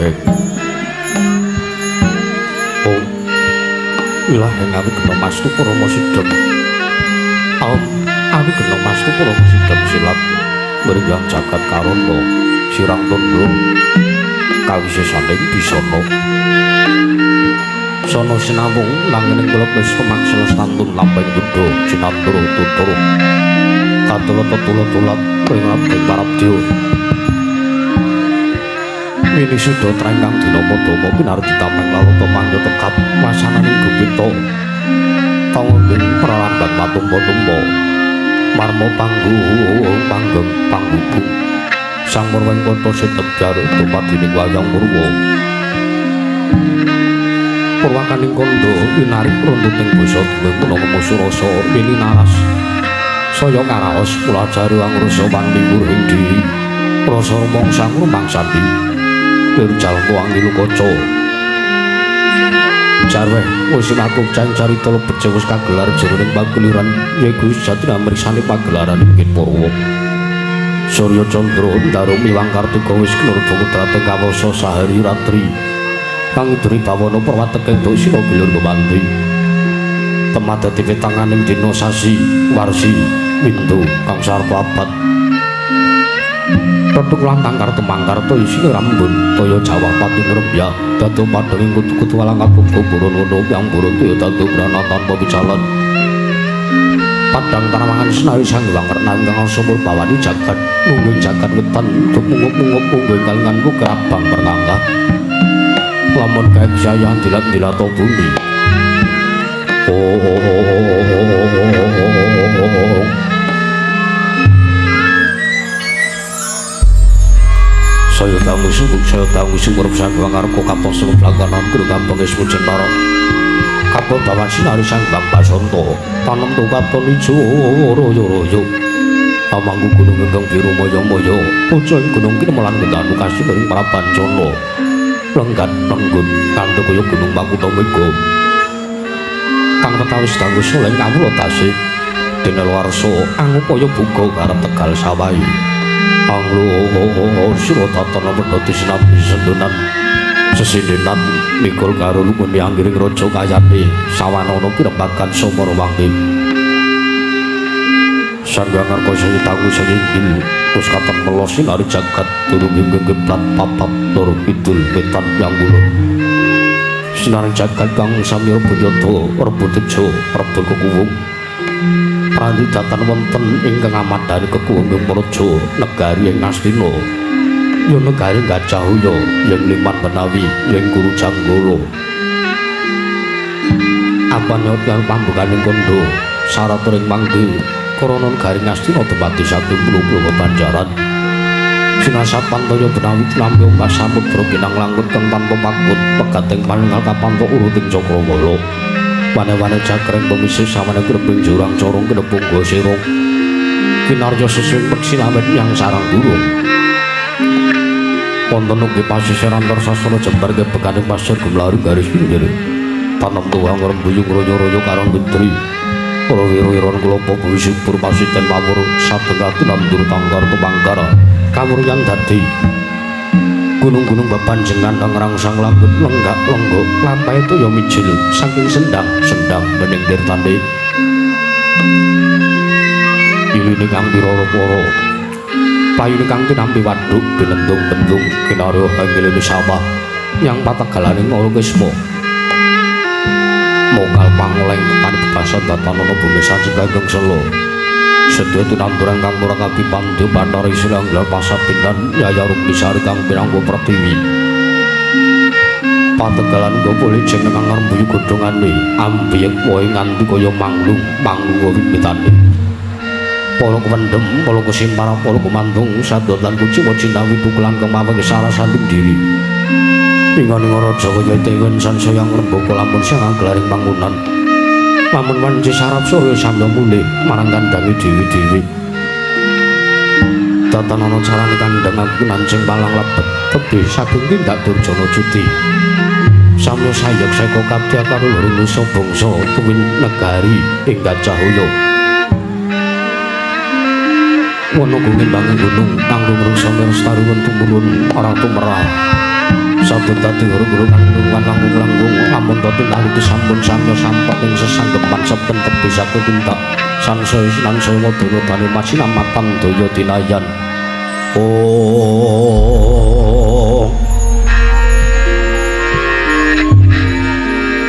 ilaheng Om ilaheng awi gena mastu Rama Sidhem Om awi gena mastu Rama Sidhem silat mringgang jagat karana sirang tondo kawisesaning bisana sono sinamung nanging kula wis pemangsal stantun lampahing kuda cinandur tutur katulat-tulat pringat para dewa ini sudah trengkang dina-dina pinarti tameng lalata mangga tekap wasananing gupita tanggung pralambang matumpa-tumpa marmo panggeng panggubu sang murweng kota setep jaruk dumadining wayang murwa purwakaning kondo winarik runtuting basa duweng menawa surasa mili naras saya karaos kula jare angrusa wanliwur ing diri rasa mangsa rumangsati pirjal kuang nilu kaca jarweh wis aku carita lebet wis kagelar jroning pageliran yaiku sejati amrisane pagelaran ing Purwa Surya Candra Ndaro miwang Kartika wis kinurba putrating kawasa sahari ratri kang idri bawana perwateking dosina bilur gumanti temadati wetanganing dina sasi warsi windu kang sarpa abad Rodok lantang kartu mangkarto isine rambun toya Jawa pati ngrembya dadu padhanging kutu-kutu walang kabungku burun wono yang burun tuya dadu brana tanpa bicalan padang tanamangan senawi sang hyang kerna ingkang sumur bawani jagat mungging jagat wetan untuk mungup-mungup mungging kalingan kerabang pertangga lamun kaeksayan dilat-dilato bumi saya tahu sumur sanggang arko kapal seluruh pelangganan kudu gampang ismu jenara kapal bawan sinari sanggang basonto tanam tu kapal ijo royo amangku gunung enggang biru moyo ujoin gunung kini melan gedanu kasih dari para banjono lenggat lenggut kanto kuyuk gunung baku tomiko kang ketawis tangguh soleng kamu lotasi dina luarso angu koyo buko garap tegal sawai anglo siro tatana berdoti sinapi sendunan sesindinan mikul karo lumun dianggiring rojo kayati sawanono kirembakan somor wangi sanggangan kau sayi tangu sayi gil terus katan melosin hari jagat turun gemplat papat lor idul wetan yang bulu sinarang jagat kang sami rebut yoto rebut tejo rebut kekuwung Prandi datan wonten ingkang amat dari kekuwung Morojo negari ing Astina ya negari Gajah Huya yang liman menawi yang Guru Janggala apane kang pambukaning kondo saraturing mangke krana negari Astina tepati 120 Banjaran sinasat pantaya benawi lambe ombak samudra kinang langkut kang tanpa pakut pegating paninggal kapanto uruting Cakrawala wane-wane jakreng pemisih samane grebeng jurang corong kedepung gosirong kinarya sesuing persinawet yang sarang burung wonten ugi pasisiran Sasana Jembar kebekaning pasir gemlari garis pinggir tanam tuwang rembuyung royo-royo karang getri para wiro-wiron kelapa buwisipur pasiten pamur sadengati nandur tangkar tumangkara kamuryan dadi gunung-gunung bepanjengan ngrangsang langkut lenggak lenggok lampahe toya mijil saking sendang bening tirtane iline kang pira-pira payune kang tinampi wadhuk binendung-bendung kinarya anggilene sawah yang pategalaning ora kesmo mokal pangoleng tekan bebasan datanana bumi sajeng kageng selo sedaya tinanduran kang murakabi pandhe Bathara Isra nggelar pasapindan Yaya Rukmi Sari kang pirangga pertiwi pategalan gopo liceng kang ngrembuyi godhongane ambiyek wae nganti kaya manglung wiwitane para kewendhem para kesimpara para kumantung sadotan kuciwa cintawi tukulan kemawe sarasaning diri ingkang raja kaya tewen sansaya ngrembaka lamun sing ngglaring pangunan lamun wanci sarap saya sambil mulih marang kandangi dewi-dewi tatanana carane kandhang aku nancing palang lebet tebih saking tindak Durjana Cuti samya sayek seka kadya karo loro nusa bangsa tuwin negari ing Gajah Huya wana gungin bangun gunung kang lumrung samir staruwen tumurun ora tumerah Sabun dadi guru-guru kandungan langgung-langgung lamun dadi naliti sampun samya sampet ing sesanggepan saben tepi saged tindak sansaya sinansaya wadana bali masinamatan daya dinayan. Oh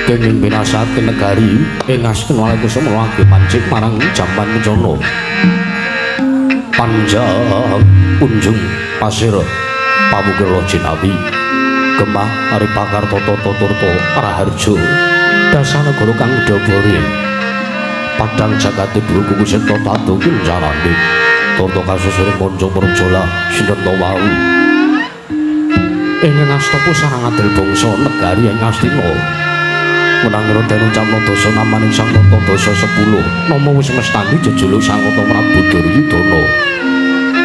kenging binasake negari ing astina iku semulake pancik marang jaman bencana panjang kunjung pasir pamukira jinawi Gemah Ari Pakarto Toto Turto Raharjo Dasana Guru Kang Udabari Padang Jagati Buru Kuku Seto Tatu Kincarani Toto Kasusuri Monjo Murjola Sinten Wau Ingin Astopu Sarang Adil Bongso Negari Yang Astino Menangiro Denu Camno Doso Namaning Sang Toto Doso 10 Nomo Wis Mestani Jejuluk Sang Toto Prabu Duryudono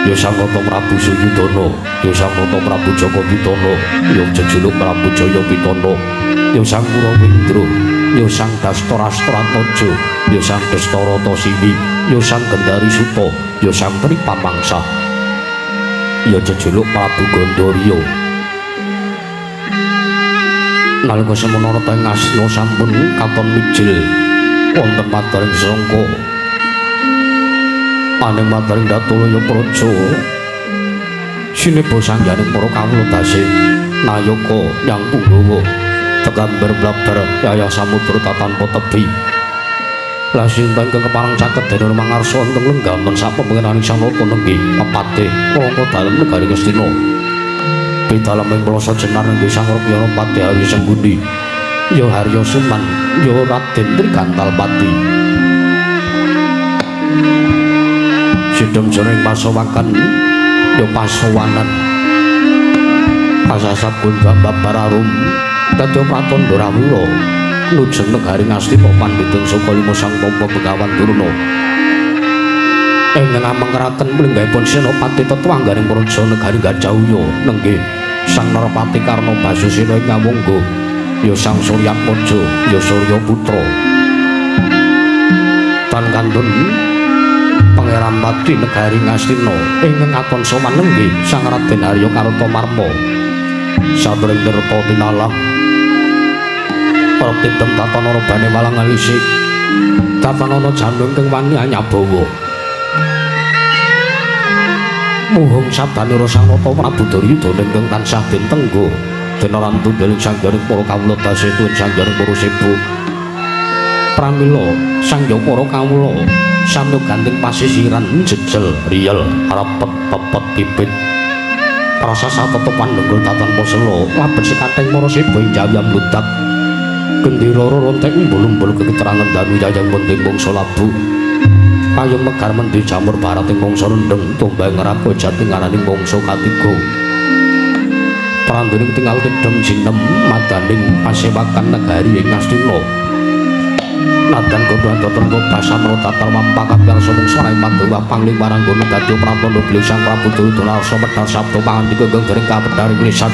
Ya Sang Nata Prabu Suyudana, ya Sang Nata Prabu Jaka Pitana, ya jejuluk Prabu Jaya Pitana, ya Sang Kurawindra, ya Sang Dastarastarataja, ya Sang Dastaratasiwi, ya Sang Gendari Suta, ya Sang Tripamangsa, ya jejuluk Prabu Gandharya. Nalika semana rata ing asna sampun katon mijil wonten padaring sangka aning mataring Datulaya Praja sinepa sangganing para kawula tasih nayaka Nyang Punggawa tekan berblabar yaya samudra tanpa tebi lasintang kang keparang caket dening mangarsa wonten lenggaman sapemengeraning Sang Nata nenggih pepatih mangka dalem negari Ngastina pitaleming plasa jenar nenggih Sang Repyana Pati Hari Senggundi ya Harya Suman ya Raden Trigantalpati sidem jroning pasowakan ya pasowanan pasasabun Bambararum dadi pratandha rawuh nuju negari Ngastina pandhiting saka lima sang tampa Begawan Durna ingkang amengkaraken mlinggaipun Senopati Tetwangganing Praja negari Gajahya nenggih Sang Narpati Karna Basusina ing Ngawangga ya Sang Suryatmaja ya Suryaputra tan kantun Pangeran Pati negari Ngastina ingkang katon sowan nenggih Sang Raden Arya Kartamarma sadèrèng tirta tinalang Praktidhem tatanara bane walang alisik tatanana jandung kang wani anyabawa muhung sabdanira Sang Nata Prabu Duryudana ingkang tansah dintenggo dinarantu dening sanggaring para kawula tasih tuwin sanggaring para sepuh pramila sangya para kawula samya gandeng pasisiran jejel riyel rapet pepet pipit prasasa tetepan nenggul tatan poselo labet sekating para sepuh jaya mludak gendera rontek umbul-umbul keterangan danu yayang penting bangsa labu payung megar mendi jamur barat ing bangsa rendeng tombang ngrapo jati ngaraning bangsa katiga prandening tinggal tidem jinem madaning pasewakan negari ing Ngastina nadan kondo antoton basa merotatar mampakat karsa mung swarai Pandawa pangling waranggana dadi pratandha beliau Sang Prabu Duryudana arsa medal sabda pangandika ingkang dereng kapedharing lisan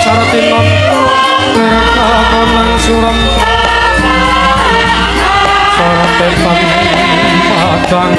caratinon kakonang surem saratepan padang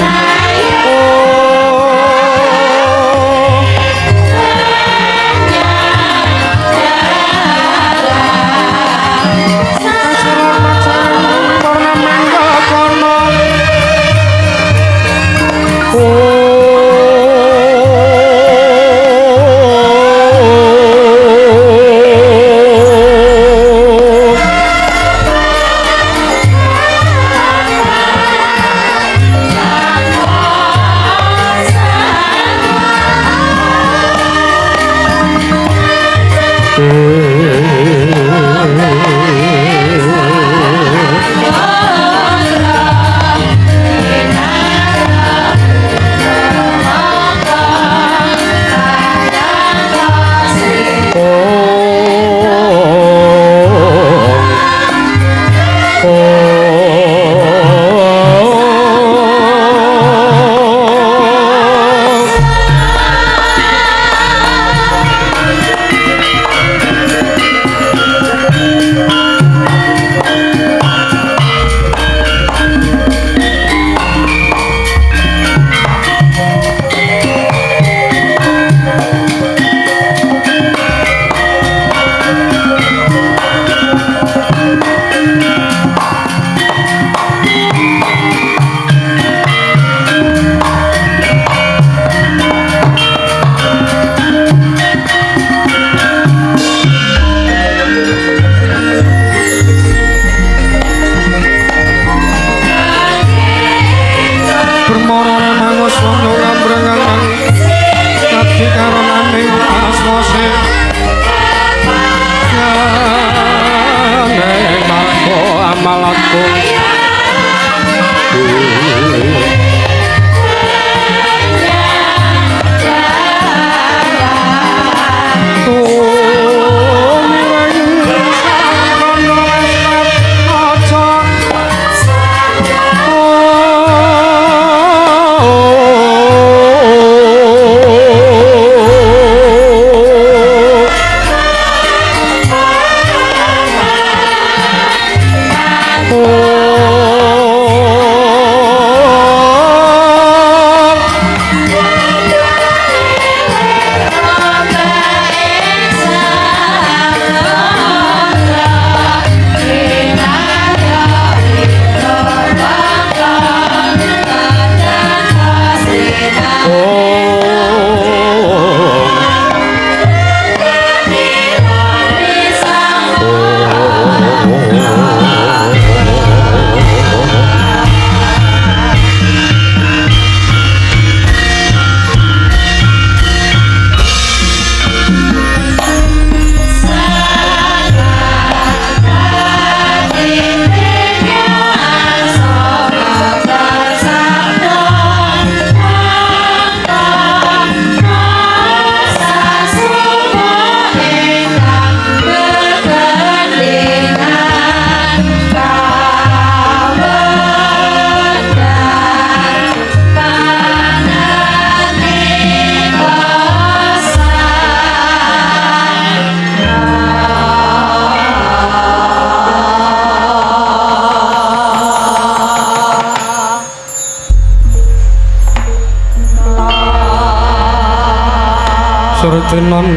surtinon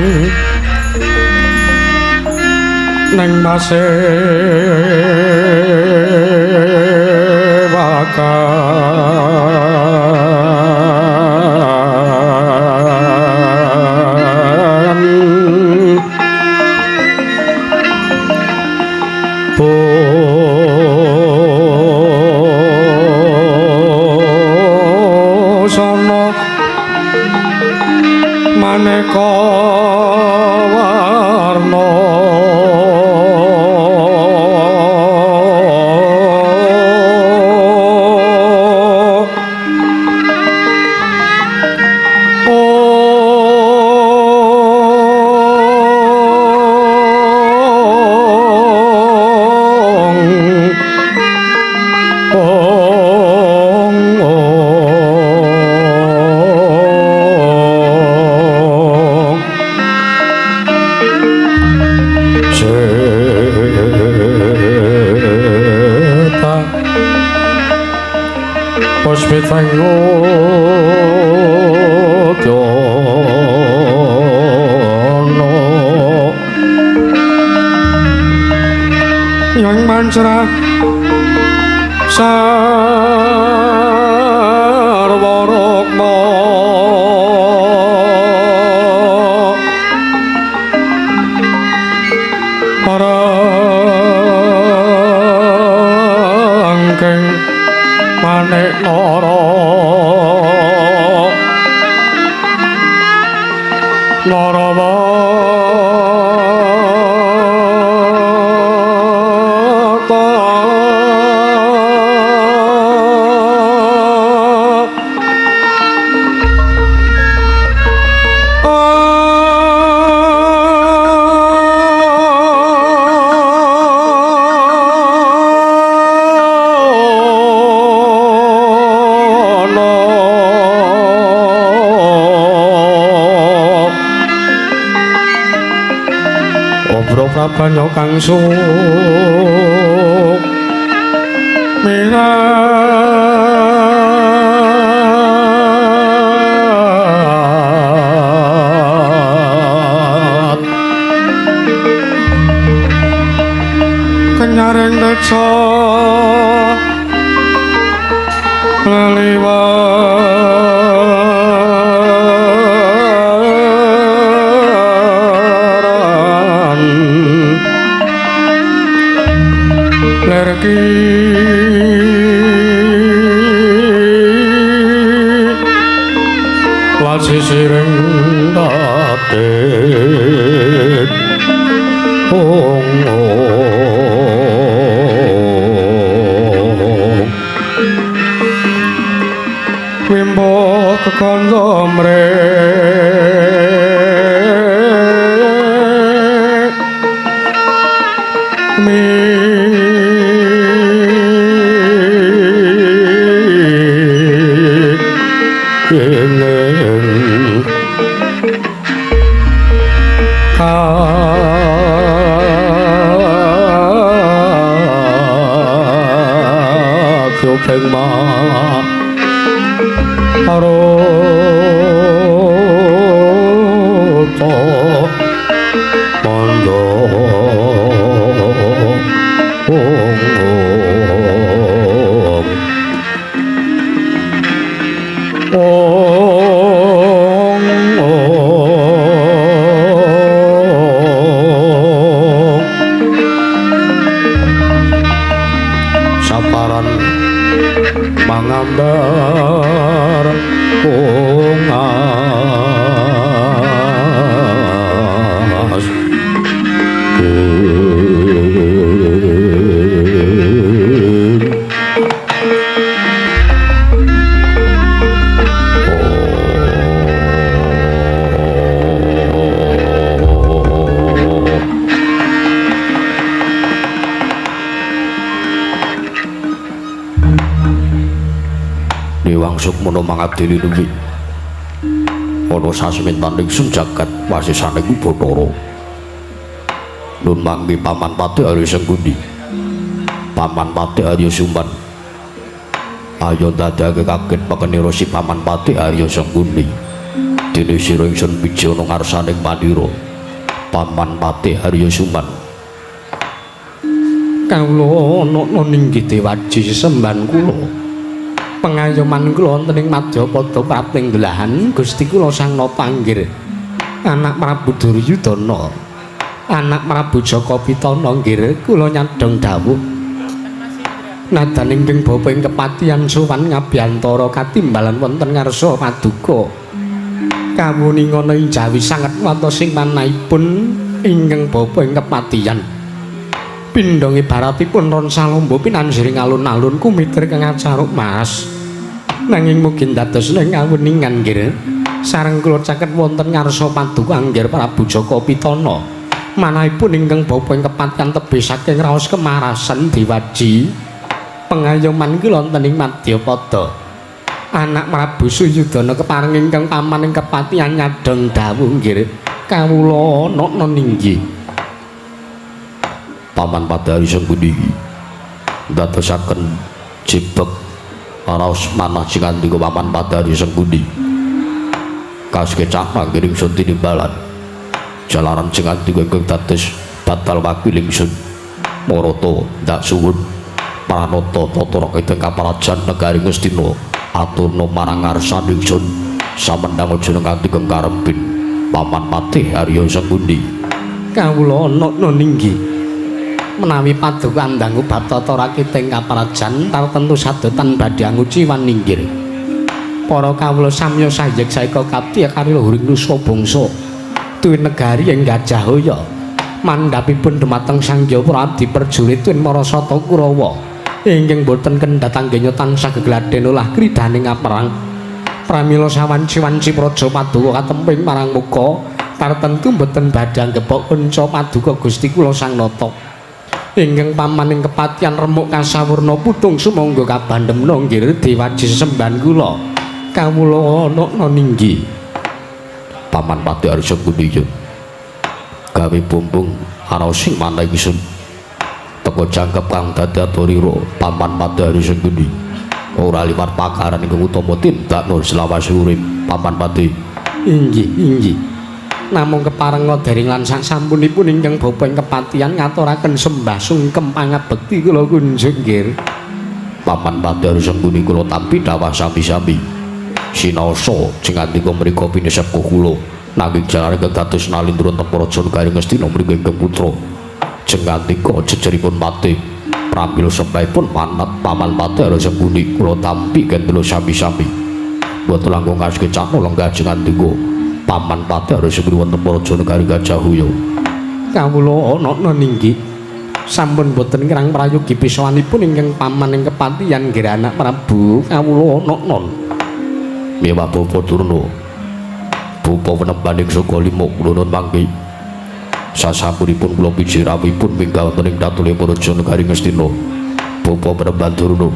neng mase wakan busana maneka warna cerah sarwa rukma parangking manik nara narawa banyak kang mirat kenyaring deca lagi sireng dadet wimbo kekandha mrek Peng ma aro to mondo saparan mangambar kungas Wangsuk mono mangabdi linuwi ana sasemintaning sun jagat wasisane ku Bathara nun mangke Paman Pati Arya Sanggundi Paman Pati Arya Sumban ayo dadake kaget pakenira si Paman Pati Arya Sanggundi dene sira ingsun piji ana ngarsaning pandira Paman Pati Arya Sumban kawula ana ninggih dewaji semban kula pengayoman kula wonten ing Madyapada Prating Delahan Gusti kula sang Napanggir anak Prabu Duryudana anak Prabu Jaka Pitana nggih kula nyadhong dawuh nadaning ping bapa ing kepatihan sowan ngabiyantara katimbalan wonten ngarsa paduka kawuningana ing Jawi sanget watos sing manahipun ingkang bapa ing kepatihan pindhong ibaratipun ron salomba pinansiring alun-alun kumitir kang acaruk mas nanging mugi dados ing kawuningan nggih sareng kula caket wonten ngarsa paduka nggih Prabu Jaka Pitana manahipun ingkang bapa ing kepatihan tebih saking raos kemarasan diwaji pengayoman kula wonten ing Madyapada anak Prabu Suyudana kepareng ingkang paman ing kepatihan nyadhong dawuh nggih kawula ana ninggih Paman Pati Arya Sanggundi dadosaken jebeg raos manah cingandika Paman Pati Arya Sanggundi kaskecah manggiring sun tinimbalan jalaran cingandika ingkang dados batal wakil ingsun Marata ndak suwun pranata tata kideng kaparajan negari Ngastina aturna marang ngarsaning sun samendang aja nganti kengkarepin Paman Patih Arya Sanggundi. Kawula ana ninggih menawi paduka ndang bab tata rakiteng kaparajan tartentu sadotan badhe anguci wan ninggir. Para kawula samya sayek saeka kapti kari luhuring nusa bangsa duwe negari ing Gajah Hoya mandhapipun dumateng Sang Hyang Pradi perjurit tuwin Marasata Kurawa ingkang boten kendhat anggenya tansah gegladhen olah kridaning kaperang pramila sawanci-wanci praja paduka katemping marang muka tartentu boten badhe anggepok kanca paduka Gusti kula Sang Nata ingkang pamaning kepatihan remuk kasawurna putung sumangga kabandhemna nggih dewaji sesembahan kula kawula ana ninggih Paman Patih Arya Sanggundi gawe bumbung ana sing manah ingsun teka jangkep kang dadi aturira Paman Patih Arya Sanggundi ora liwat pakaran ingkang utama tindak nur selawase urip Paman Patih. Inggih namung keparenga dering lan sasampunipun ingkang bapa ing kepatihan ngaturaken sembah sungkem pangabekti kula kunjuk nggih Paman Patih Arya Sanggundi kula tampi dawah sami-sami sinaosa sing andika mriku pinesep kula nanging jalaran ingkang dados nalindra Temparaja Negari Ngastina mriku ingkang putra jengandika jejeripun Patih pramila sembahipun manat Paman Patih Arya Sanggundi kula tampi kentelo sami-sami boten langkung kasekecana lenggah jengandika Paman Patih Arya Sanggundi wonten Temparaja Negari Gajah Hoya. Kawula ana ninggih sampun boten kirang prayogi pisawanipun ingkang pamaning kepatihan nggih anak Prabu kawula ana mewah bapa Durna Bupa penembaning saka lima kula nuwun mangke sasampunipun kula pijirawipun minggal wonten ing Datulya Praja Negari Ngastina Bupa penemban Durna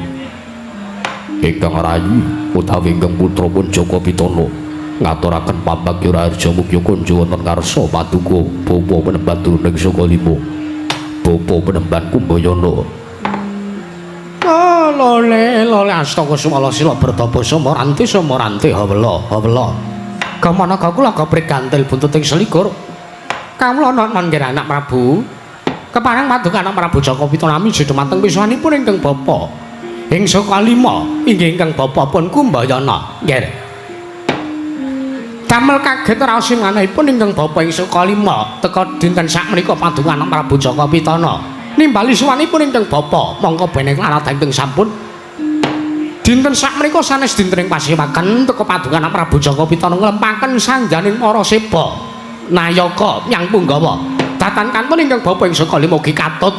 ingkang rayi utawi ingkang putrapun Jaka Pitana ngaturaken pambagya raharja mukya kunjuk wonten ngarsa paduka Bupa penemban Durna saka lima Bupa penemban Kumbayana. Lole astaka sumala sila bertapa sumaranti hawela gamana kula goprik gantil buntuting selikur kawula ana nggih anak Prabu kepareng paduka anak Prabu Jaka Pitana miji dumateng pisanipun ingkang bapa ing saka lima inggih ingkang bapa pun Kumbayana nggih damel kaget raos manahipun ingkang bapa ing saka lima teka dinten sakmenika paduka anak Prabu Jaka Pitana nimbali suwanipun ingkang bapa mongko beneng larat ingkang sampun dinten sakmenika sanes dinten ing pasewaken teka paduka anak Prabu Jaka Pitana nglempaken sanjaning para seba nayaka nyang Punggawa datankanipun ingkang bapa ing saka lima ugi katut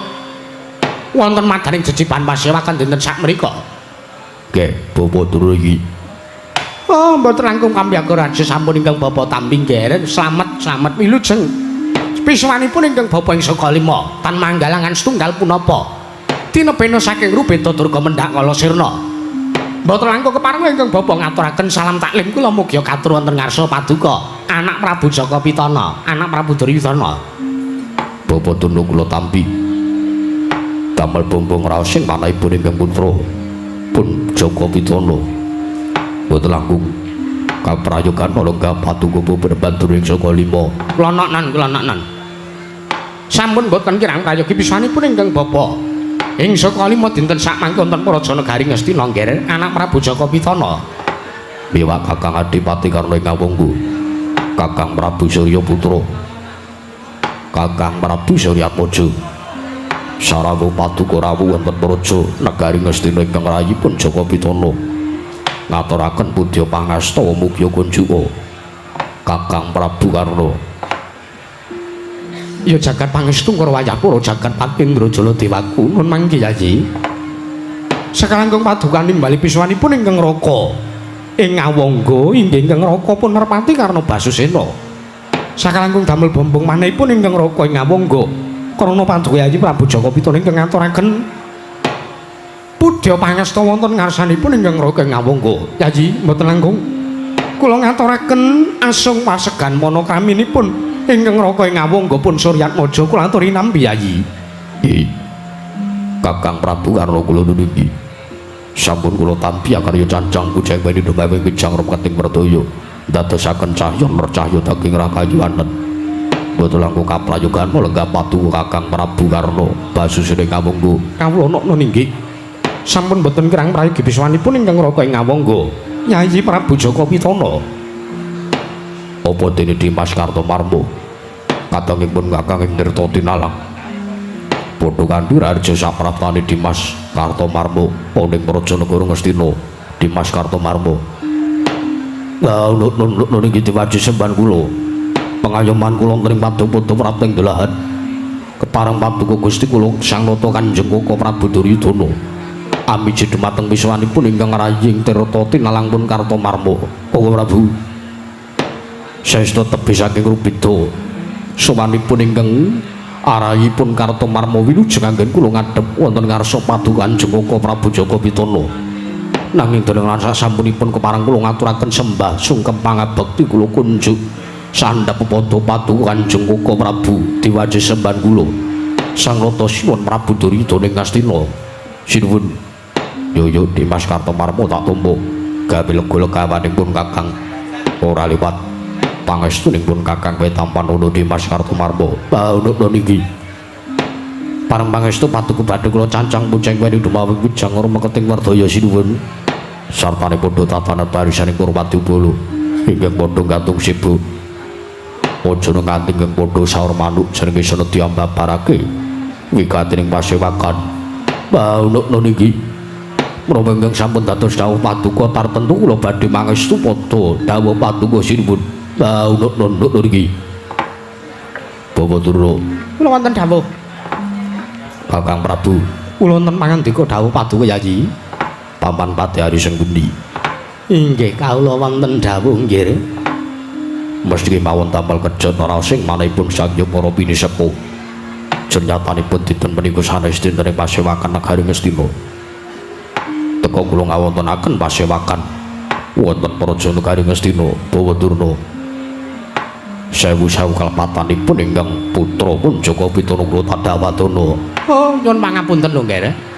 wonten madaning jejiban pasewaken dinten sakmenika nggih bapa Durna iki mboten langkung kambyaka raja sampun ingkang bapa tampi nggih slamet wilujeng pisuwanipun ingkang bapa ing saka lima tan manggalangan setunggal punapa tinebena saking Rubeda Durga Mendhak Kala Sirna mboten langkung kepareng ingkang bapa ngaturaken salam taklim kula mugi katur wonten ngarsa paduka anak Prabu Jaka Pitana anak Prabu Duryudana. Bapa Durna kula tampi damel bumbung raos sing manahipun ingkang putra pun Jaka Pitana boten langkung kaprayogan lenggah paduka beban Durna saka lima klononan sampun boten kirang prayogi pisanipun ingkang bapa ing saka lima dinten sakmangke wonten Praja Negari Ngastina nggih anak Prabu Jaka Pitana miwah Kakang Adipati Karna ing Ngawunggu Kakang Prabu Surya Putra Kakang Prabu Suryatmaja sarawuh paduka rawuh wonten Praja Negari Ngastina ingkang rayipun Jaka Pitana ngaturaken pudya pangasta mugya kunjuka Kakang Prabu Karna ya jagat pangestu Krawayah para jagat Patindra Jala Dewaku nun mangke yayi sakalangkung paduka nimbali pisuwanipun ingkang Raka ing Ngawangga inggih ingkang Raka pun nerpati Karna Basusena sakalangkung damel bombong manahipun ingkang Raka ing Ngawangga karana paduka yayi Prabu Jaka Pitana ingkang ngaturaken pudya pangesta wonten ngarsanipun ingkang Raka ing Ngawangga yayi mboten langkung kula ngaturaken asung pasegan manakraminipun ingkang Raka ing Ngawangga pun Suryatmaja kula aturi nampi yayi. Kakang Prabu Karna kula nunugi sampun kula tampi akarya cancang pujang bani dumawing kijang rum kating perdaya ndadosaken cahya mercahya daging rakayuwanen Betul langkung kaprayogan lenggah patuhu Kakang Prabu Karna basusune ngawonggo. Kawula nokno ninggih. Sampun boten kirang prayogi biswanipun ingkang raka ing ngawonggo. Nyai Prabu Jaka Pitana. Apa dene Dimas Kartomarmo katengipun Kakang ing Tirta Tinalang. Padha kanthi raja sapraptane Dimas Kartomarmo ana ing Prajanegara Ngastina. Dimas Kartomarmo. Lah nun niki diwaji semban kula. Pengayoman kula wonten ing Paduka Prapting Delahan. Kepareng Paduka Gusti kula Sang Nata Kanjeng Koko Prabu Duryudana. Amiji dhumateng wiswanipun ingkang raying Tirta Tinalang pun Kartomarmo. Koko Prabu. Saestu tebih saking Rubida. Sowanipun ingkang arahipun Kartomarmo wilujeng anggen kula ngadhep wonten ngarsa Paduka Kanjeng Koko Prabu Jaka Pitana. Nanging dereng rasa sampunipun kepareng kula ngaturaken sembah sungkem pangabekti kula kunjuk sandhap padha Paduka Kanjeng Koko Prabu diwaji semban kula Sang Rata Sinuwun Prabu Duryudana ing Ngastina. Sinuwun yo Dimas Kartomarmo tak tampa gawe lega-legawanipun Kakang ora liwat pangestunipun Kakang Wetampanono Dimas Kartomarmo. Bauna niki pareng pangestu Paduka badhe kula cancang puceng weni dumawi Wijang Ramaketing Wardaya Sinuwun. Sartane padha tatanan barisaning Purwati Bolo ingkang padha gantung sibuk. Aja nganti ingkang padha saur manuk jenenge senedya mbabarake wigatining pasewakan. Bauna niki menawa ingkang sampun dados dawuh Paduka tartentu kula badhe mangestu padha dawuh Paduka Sinuwun. Bauna niki Bawa Durna. Kula wonten dawuh. Kakang Prabu, Kula wonten pangandika dawuh Paduka Yayi. Paman Pati Ari sing pundi? Inggih kawula wonten dawuh nggih. Mesti mawon tampal kejot raos sing manahipun sangyup para pinisepuh. Jenyatanipun dinten menika sanes dinten ing pasewakan negari Ngastina. Teka kula ngawontenaken pasewakan wonten praja negari Ngastina Bawa Durna. Sewu-sewu kalepatanipun ingkang putra pun Jaka Pitana kula Tadawadana. Oh, nyuwun pangapunten lho nggih.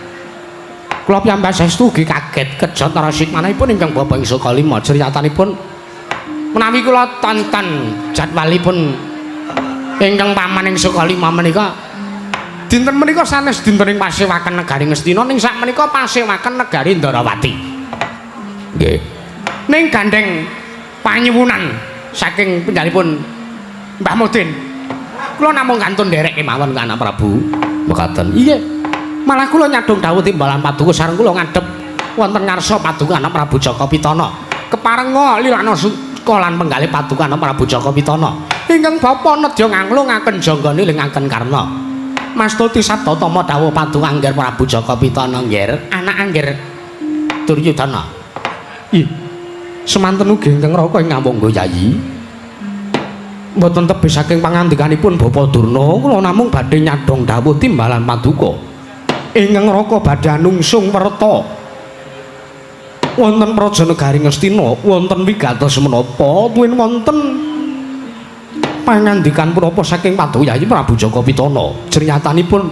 Kula piyambak saestu ugi kaget kejot rasik manahipun ingkang Bapak ing Sokalima criyatanipun menawi kula tonton jadwalipun ingkang paman ing Sokalima menika dinten menika sanes dinten ing pasewakan negari Ngastina ning sak menika pasewakan negari Ndarawati. Nggih. Ning gandeng panyuwunan saking penjalipun Mbah Mudin. Kula namung kantun nderek kemawon ka Anak Prabu. Mekaten. Iya. Malah kula nyadong dawuh timbalan Paduka sareng kula ngadhep wonten ngarsa Paduka Anak Prabu Jaka Pitana. Keparenga lilana sekolan penggalih Paduka Anak Prabu Jaka Pitana. Ingkang bapa nedya nganglungaken janggane lingaken karna. Mastuti sabdatama dawuh Paduka Angger Prabu Jaka Pitana nggih, anak Angger Duryudana. Ih. Semanten ugi ingkang raka ing ngawongga Yayi. Mboten tebih saking pangandikanipun Bapa Durna, kula namung badhe nyadong dawuh timbalan Paduka. Ingkang raka badhe anungsung werta wonten praja negari Ngastina wonten wigatos menapa tuwin wonten pangandikan punapa saking Paduka Yayi Prabu Jaka Pitana. Criyatanipun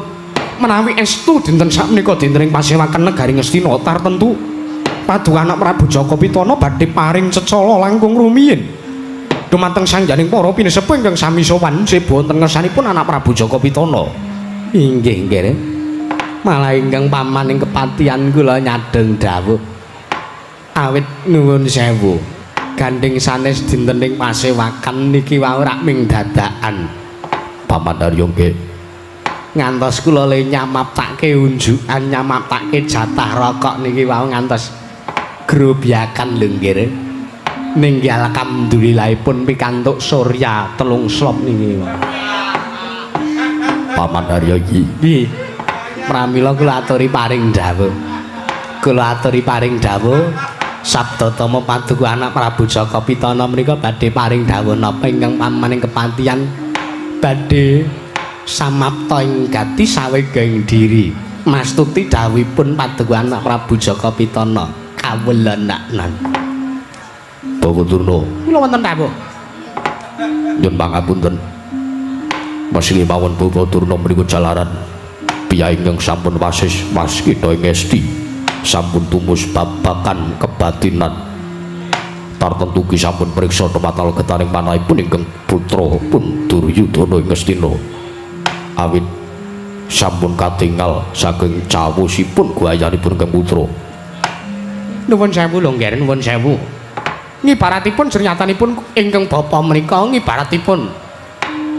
menawi estu dinten sakmenika dinten ing pasewakan negari Ngastina tartentu Paduka Anak Prabu Jaka Pitana badhe paring cecala langkung rumiyin dumateng sangjaning para pinisepuh ingkang sami sowan sebo wonten ngersanipun Anak Prabu Jaka Pitana. Inggih nggih. Malah ingkang paman ing kepatihan kula nyadeng dawuh awit nuwun sewu gandeng sanes dinten ing pasewakan niki wau rak ming dadakan Paman Daryo nggih. ngantos kula le nyamaptake unjukan nyamaptake jatah rokok niki wau ngantos grobyakan lho nggih. Ninggal alhamdulillahipun pikantuk surya 3 slop niki. Paman Daryo iki. Nggih. Pramila kula aturi paring dawuh. Kula aturi paring dawuh sabdatama Paduka Anak Prabu Jaka Pitana menika badhe paring dawuh napa ingkang pamaning kepatihan badhe samapta ing gati saweging diri. Mastuti dawuhipun Paduka Anak Prabu Jaka Pitana kawulenanan. Bawa Durna. Kula wonten dawuh. Nyun pangapunten. Masih mawon Bawa Durna menika jalaran piyai ingkang sampun wasis waskita ing esti sampun tumus babakan kebatinan tartentu ki sampun priksa dumateng getaring manahipun ingkang putra pun Duryudana ing Ngastina. Awit sampun katingal saking cawusipun guayanipun ingkang putra. Nuwun sewu lho nggih, nuwun sewu. Ngibaratipun jernyatanipun ingkang bapa menika ngibaratipun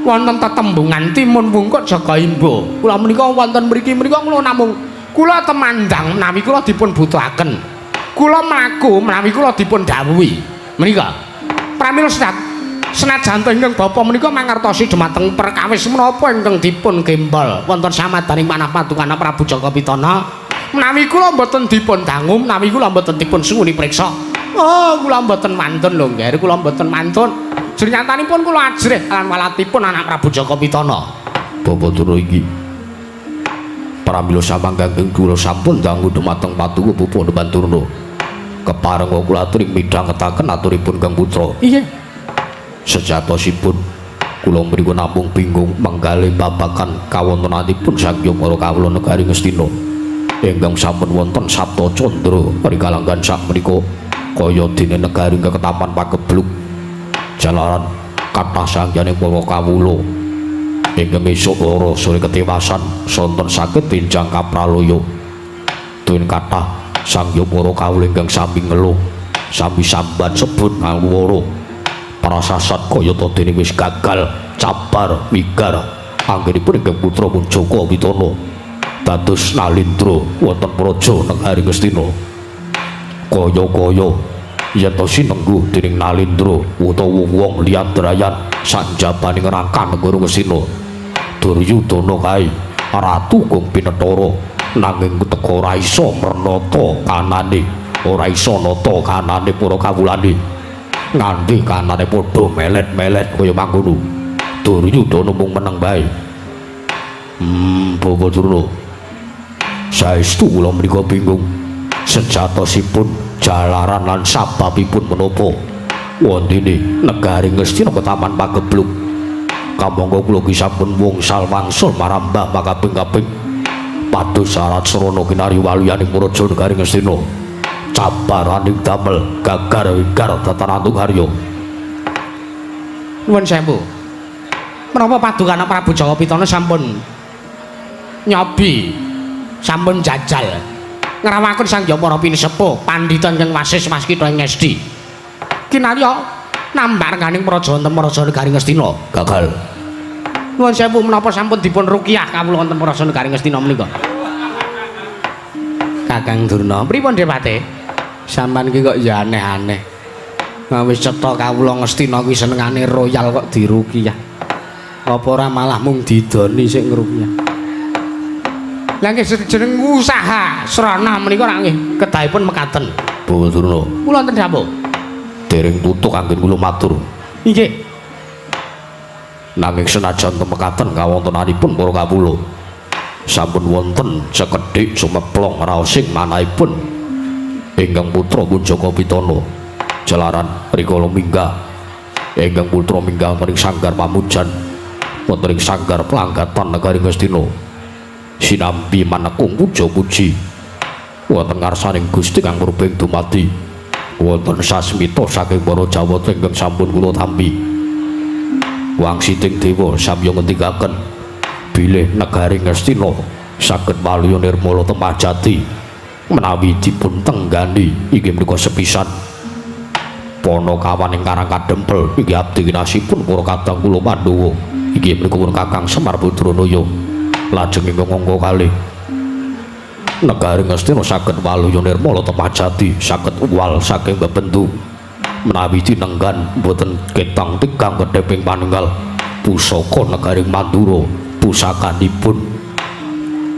wonten tetembungan timun wungkut jaga imba. Kula menika wonten mriki kula namung kula temandang menawi kula dipun butuhaken. Kula mlaku menawi kula dipun dhawuhi. Menika pramila senajan ingkang bapa menika mangertosi dhumateng perkawis menapa ingkang dipun gembol wonten samadaning manah paduka Prabu Jaka Pitana menawi kula mboten dipun dangu menawi kula mboten dipun sunguni priksa kula mboten mantun lho nggih kula mboten mantun jernyatanipun kula ajrih lan walatipun anak Prabu Jaka Pitana Bapak Dura iki pramila samangkang kula sampun dangu dhumateng paduka Bapak Durna kepareng kula aturi midhangetaken aturipun Kang Putra. Iya. Sejatosipun kula mriku namung bingung manggalih babagan kawontenanipun Sang Para Kawula negari Ngastina. Ingkang sampun wonten Sabta Candra rikalanggan sak menika kaya dene negari ketaman pagebluk. Jalaran kathah sangyaning para kawula ingkang esuk lara sore ketewasan sonten saged pinjang kapraloya. Tuwin kathah Sang Para Kawula ingkang sami ngeluh, sami sambat sebut ngawara. Prasasat kayata dene wis gagal, cabar, wigar. Anggenipun ingkang putra pun Jaka Pitana dados Nalindra wonten praja negari Ngastina. Kaya-kaya yen to sinengguh dening Nalindra utawa wong liyadrayan sanjabaning rangka negara Ngastina. Duryudana kae ratu kang pinethara nanging teka ora isa mernata kanane, ora isa nata kanane para kawulane. Nganti kanane padha melet-melet kaya mangkono. Duryudana mung meneng bae. Bapak Durna. Saestu kula mriku bingung. Sejatosipun jalaran lan sababipun menapa wontene negari Ngastina ketaman pagebluk. Kamangka kula ki sampun wungsal wangsul marambah makaping-kaping. Pados syarat srana kinari waliyaning praja negari Ngastina. Cabaraning damel gagar wigar tatarantung harya. Nuwun sewu. Menapa paduka Prabu Jaka Pitana sampun nyobi, sampun jajal ngrawakun Sang Para Pinisepuh pandhita ingkang wasis waskita ing Ngesti. Kinarya nambarganing praja wonten praja negari Ngastina gagal. Nuwun sewu menapa sampun dipun ruqyah kawula wonten praja negari Ngastina menika. Kakang Durna, pripun Depate? Sampeyan iki kok ya aneh-aneh. Wis cetha kawula Ngastina kuwi senengane royal kok diruqyah. Apa ora malah mung didoni sik ngruqyah. Lah nggih jeneng usaha srana menika ra nggih kedahipun mekaten. Bapak Durna. Kula wonten dawuh. Dereng tutuk anggen kula matur. Nggih. Nanging senajan temekaten kawontenanipun para kawula sampun wonten sekedhik sumeplong raosing manahipun ingkang putra pun Jaka Pitana. Jalaran rikala minggah ingkang putra minggah maring sanggar pamujan wonten ing sanggar pelanggatan negari Ngastina. Sinambi manekung puja-puji wonten ngarsaning Gusti kang murbeng dumadi wonten sasmita saking para Jawata ingkang sampun kula tampi. Wangsiting dewa samya ngendikaken bilih negari Ngastina saged waluya nirmala temajati menawi dipun tenggani inggih menika sepisan Panakawan ingkang kadempel inggih abdi kinasipun para kadang kula Pandhawa inggih menika pun Kakang Semar Badranaya. Lajeng ingkang angka kalih negari Ngastina saged waluya nirmala temajati saged uwal saking bebendu menawi dinenggan boten ketang tigang kedheping paninggal pusaka negari Mandura pusakanipun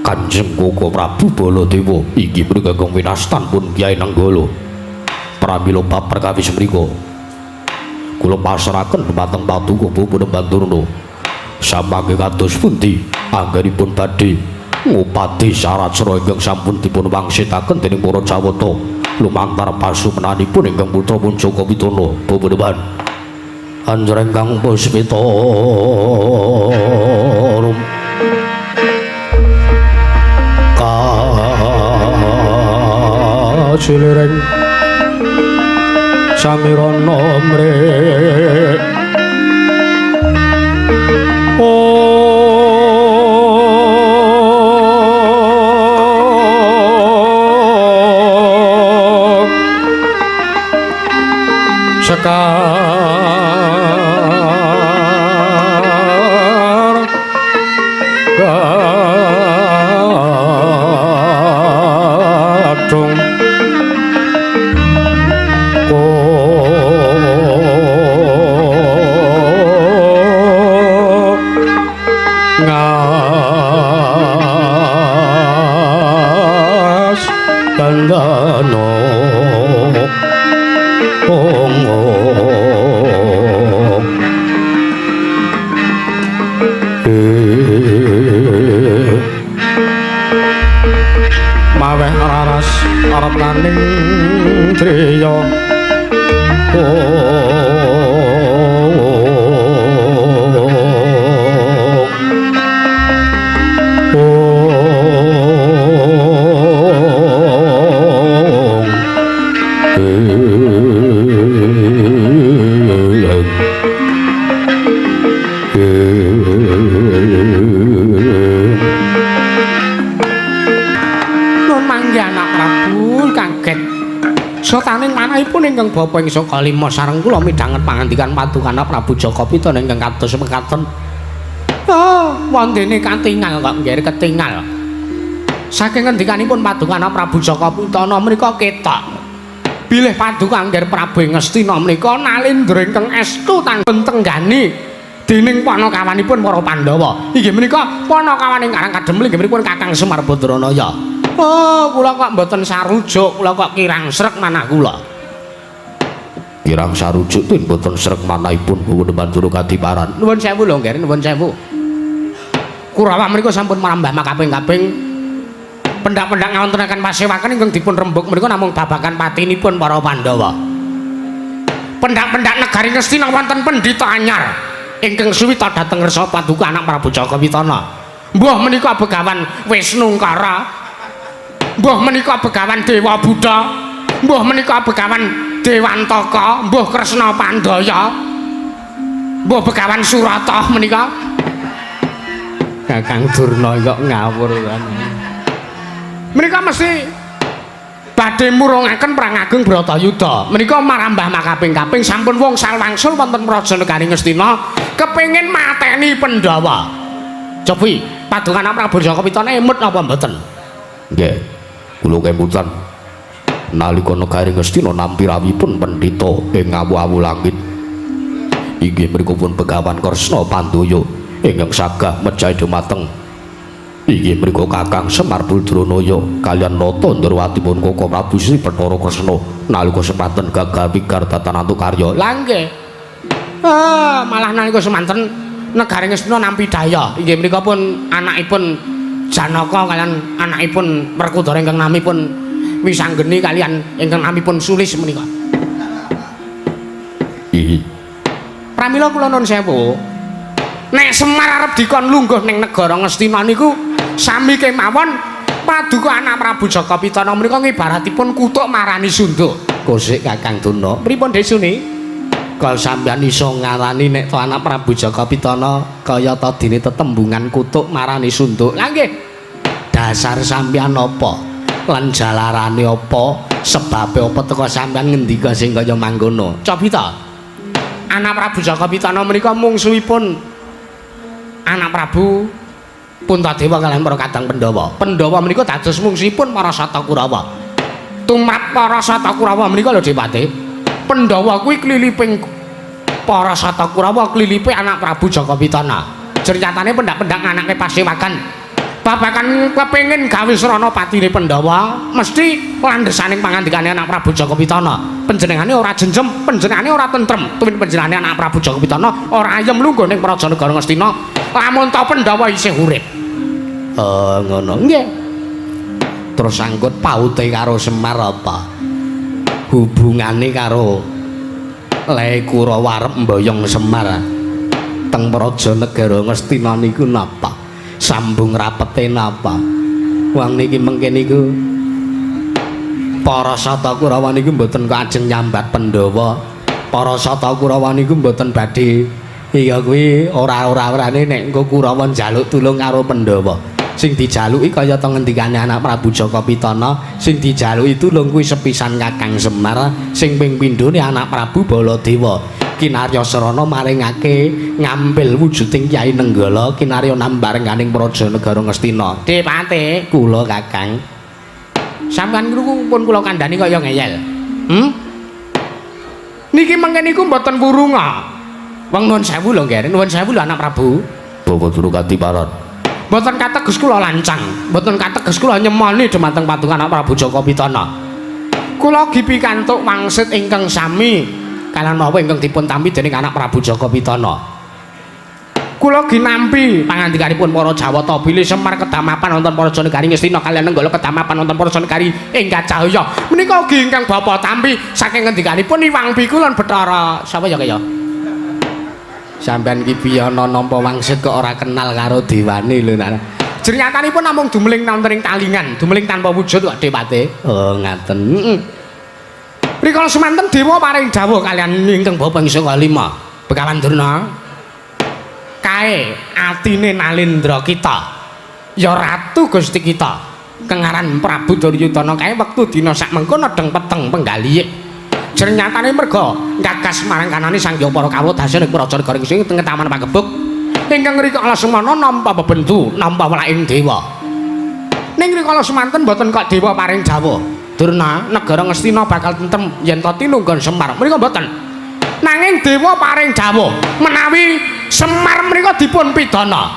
Kanjeng Koko Prabu Baladewa inggih menika kang winastan pun Kyai Nenggala. Pramila bab perkawis mriku kula pasrahaken dhumateng paduka Bapak Durna. Samangke kados pundi anggenipun badhe ngupati syarat sira ingkang sampun dipun wangsitaken dening para Jawata lumantar pasumenanipun ingkang putra pun Jaka Pitana. Bebeban anjreng kang puspita cilireng samirana mre sekar gadung ngas bandano maweh raras arep naning triya Sotaning manahipun ingkang bapa ing saka lima sareng kula midhanget pangandikan Padukana Prabu Jaka Pitana ingkang kados mekaten. Oh, wondene katingal kok nggih ketingal. Saking ngendikanipun Padukana Prabu Jaka Pitana menika ketok. Bilih Paduka Angger Prabu Ngastina menika nalindra ingkang estu tanggon tenggani dening panakawanipun para Pandhawa. Inggih menika panakawan ingkang kademel inggih menika Kakang Semar Badranaya. Oh, kula kok mboten sarujuk, kula kok kirang srek manah kula. Kirang sarujuk ten mboten srek manahipun Gusti Bandura Kadiparan. Nuwun sewu lho, nggih, nuwun sewu. Kurawa menika sampun marambah makaping-kaping pendak-pendak ngawontenaken pasewaken ingkang dipun rembug menika namung babagan patinipun para Pandhawa. Pendak-pendak negari Ngastina wonten pendhita anyar ingkang suwita dhateng ngersa Paduka anak Prabu Jaka Pitana. Mbah menika begawan Wisnungkara. Mbah menika begawan Dewa Buddha, mbah menika begawan Dewantaka, mbah Kresna Pandaya, mbah begawan Surata menika. Kakang Durna kok ngawur kan. Menika mesti badhe murungaken perang ageng Bratayuda. Menika marambah makaping-kaping sampun wong salwangsul wonten Praja Negari Ngastina kepengin mateni Pandhawa. Cobi, Padukana Prabu Jaka Pitana emut napa mboten? Nggih. Kula kemutan nalika negari Ngastina nampi rawipun pendhita ing awu-awu langit inggih menika pun begawan Kresna Pandaya ingkang sagah mejahi dumateng inggih menika Kakang Semar Badranaya kaliyan nata ndrawatipun Koko Prabu Sri Bathara Kresna nalika semanten gagah wigar tatanantu karya. Lah nggih. Malah nalika semanten negari Ngastina nampi daya inggih menika pun anakipun Janaka kalian anakipun Werkudara ingkang namipun Wisanggeni kalian ingkang namipun Sulis menika. Pramila kula nuwun sewu. Nek Semar arep dikon lungguh ning negara Ngastina niku sami kemawon Paduka anak Prabu Jaka Pitana menika ngibaratipun kutuk marani sunduk. Kosik Kakang Durna. Pripun desune? Kal sampeyan iso ngarani nek to anak Prabu Jaka Pitana kaya ta dene tetembungan kutuk marani sunduk. Lah nggih. Dasar sampeyan apa? Lan jalarane apa? Sebabe apa teko sampeyan ngendika sing kaya mangkono? Cobi ta. Anak Prabu Jaka Pitana menika mungsuhipun anak Prabu Puntadewa kaliyan para kadang Pandhawa. Pandhawa menika dados mungsuhipun para Sata Kurawa. Tumrap para Sata Kurawa menika lho Dipate. Pandhawa kuwi kliliping para Sata Kurawa klilipe anak Prabu Jaka Pitana. Ceritane pendak-pendak anake pasewakan. Babakan kepengin gawe srana patine Pandhawa, mesti landhesaning pangandikane anak Prabu Jaka Pitana. Panjenengane ora jenjem, panjenengane ora tentrem. Tuwin panjenengane anak Prabu Jaka Pitana ora ayem lungguh ning Praja Negara Ngastina. Lamun ta Pandhawa isih urip. Ngono nggih. Terus angkut paute karo Semar apa? Hubungane karo Le Kurawa arep mboyong Semar teng Praja Negara Ngastina niku napa? Sambung rapete napa? Wong niki mengke niku Para sata Kurawa niku mboten kok ajeng nyambat Pandhawa. Para sata Kurawa niku mboten badhe iya kuwi ora-orane nek engko Kurawa njaluk tulung karo Pandhawa. Sing dijaluki kaya ta ngendikane anak Prabu Jaka Pitana, sing dijaluki tulung kuwi sepisan Kakang Semar, sing ping pindhone anak Prabu Baladewa. Kinarya Srana maringake ngambil wujuding Kyai Nenggala kinarya nambarenganing Praja Negara Ngastina. Dipate, kula Kakang. Sampeyan niku pun kula kandhani kaya ngeyel. Niki mengke niku mboten wurunga. Wong nuwun sewu lho nggih, nuwun sewu lho anak Prabu. Bawa turu katiparan. Mboten kateges kula lancang, mboten kateges kula nyemoni dhumateng patung anak Prabu Jaka Pitana. Kula gipikantuk wangsit ingkang sami kaliyan napa ingkang dipun tampi dening anak Prabu Jaka Pitana. Kula ginampi pangandikanipun para Jawata bilih Semar kedamapan wonten Praja Negari Ngastina kaliyan Nenggala kedamapan wonten Praja Negari Ingkang Cahya. Menika ugi ingkang bapa tampi saking ngendikanipun Iwang Biku lan Bathara. Sapa ya kaya? Sampeyan iki piye ana nampa wangsit kok ora kenal karo dewane lho Nak. Jernyatanipun namung dumeling wonten ing talingan, dumeling tanpa wujud kok Depate. Oh ngaten. Rikala semanten dewa paring dawuh kaliyan ingkang bapa ing Sanga Lima. Begawan Durna. Kae atine Nalendra kita ya ratu Gusti kita kengaran Prabu Duryudana kae wektu dina sak mengko nedeng peteng penggalih jernyatane merga gagas marang kanane Sangya para kawula dasaning Praja Negara sing teng taman Pagebuk ingkang rikala semana nampa bebendu nampa welaking dewa ning rikala semanten mboten kok dewa paring dawuh Durna negara Ngastina bakal tentrem yen ta tinunggon Semar menika mboten nanging dewa paring dawuh menawi Semar menika dipun pidana.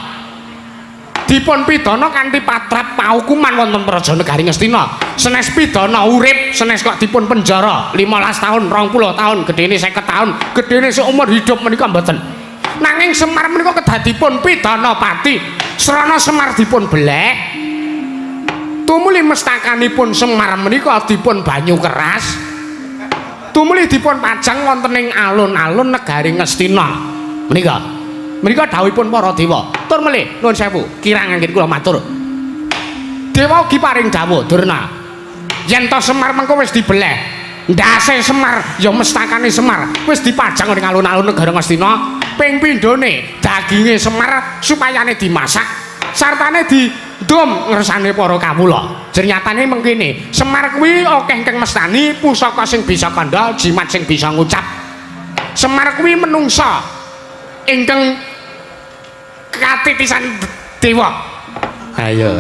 Dipun pidana kanthi patrap paukuman wonten Praja Negari Ngastina. Senes pidana urip, senes kok dipun penjara 15 tahun, 20 tahun, gedene 50 tahun, gedene seumur hidup menika mboten. Nanging Semar menika kedadipun pidana pati. Srana Semar dipun belek. Tumuli mestakanipun Semar menika dipun banyu keras. Tumuli dipun pajang wonten ing alun-alun Negari Ngastina. Menika dawuhipun para dewa. Tur melih nuwun sewu, kirang anggen kula matur. Dewa ugi paring dawuh Durna. Yen to Semar mengko wis dibeleh, ndase Semar ya mestakane Semar wis dipajang ning alun-alun Negara Ngastina, ping pindhone daginge Semar supayane dimasak, sartane didom ngersane para kawula. Jernyatane mengkene, Semar kuwi akeh ingkang mestani, pusaka sing bisa kandha, jimat sing bisa ngucap. Semar kuwi menungsa ingkang katitisan dewa. Ayo